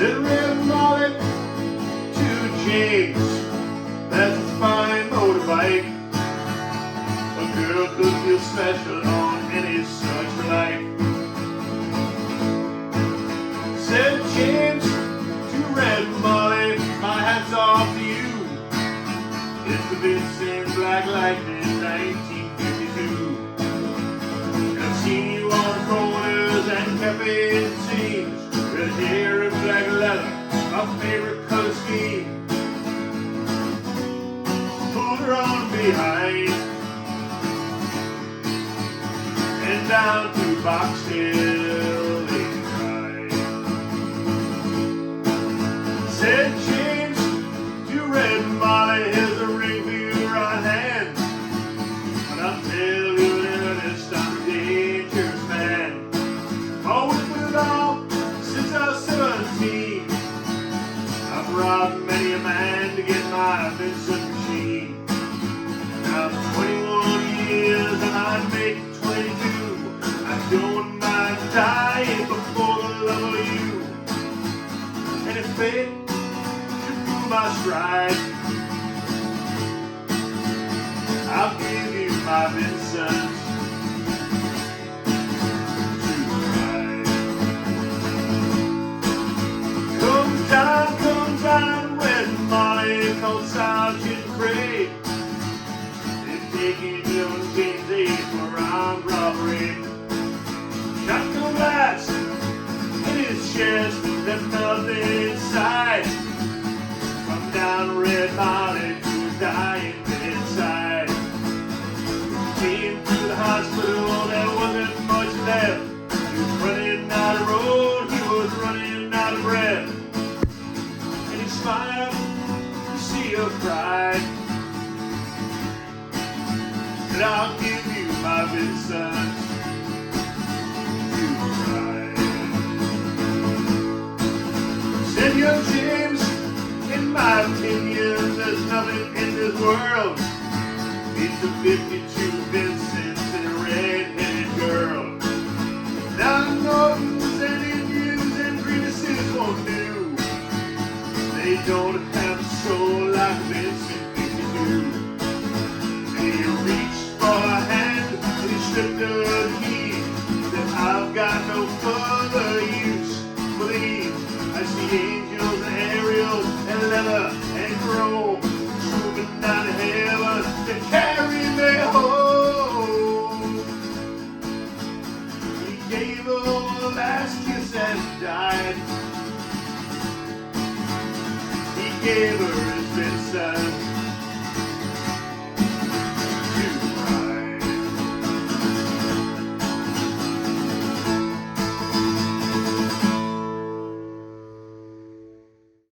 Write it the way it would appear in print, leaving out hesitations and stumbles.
Said Red Molly to James, that's a fine motorbike. A girl could feel special on any such flight. Said James to Red Molly, my hat's off to you. It's the Vincent Black Lightning 1952. I've seen you on corners and cafe scenes. Red hair and black leather, my favorite color scheme. Pulled her on behind and down to Box Hill they cried. Said James to Red Molly, here's a ring for your right hand. But I'll tell you this, I'm a dangerous man. Always put it on since I was 17. I've robbed many a man to get my Vincent machine. Now 21 years and I make 22. I don't mind dying before the love of you. And if fate should prove my stride, I'll give you my Vincent to ride. Come down, Red Molly, called Sergeant Craig. They're taking young James Aid for armed robbery. Shotgun blast in his chest, there's nothing inside. Come down, Red Molly, to his dying bedside. Came to the hospital, there wasn't much left. He was running out of road, he was running out of breath. And he smiled to see her cry. And I'll give you my Vincent to ride. Said young James, in my opinion, there's nothing in this world beats a 52 Vincent and a red-headed girl. Now Nortons and Indians and Grievuses won't do. They don't have a soul like Vincent 52. He reached for a hand and he slipped her the key. Said I've got no further use for these. I see angels and aerials and leather and chrome moving down to heaven to carry me home. He gave her the last kiss and died. He gave her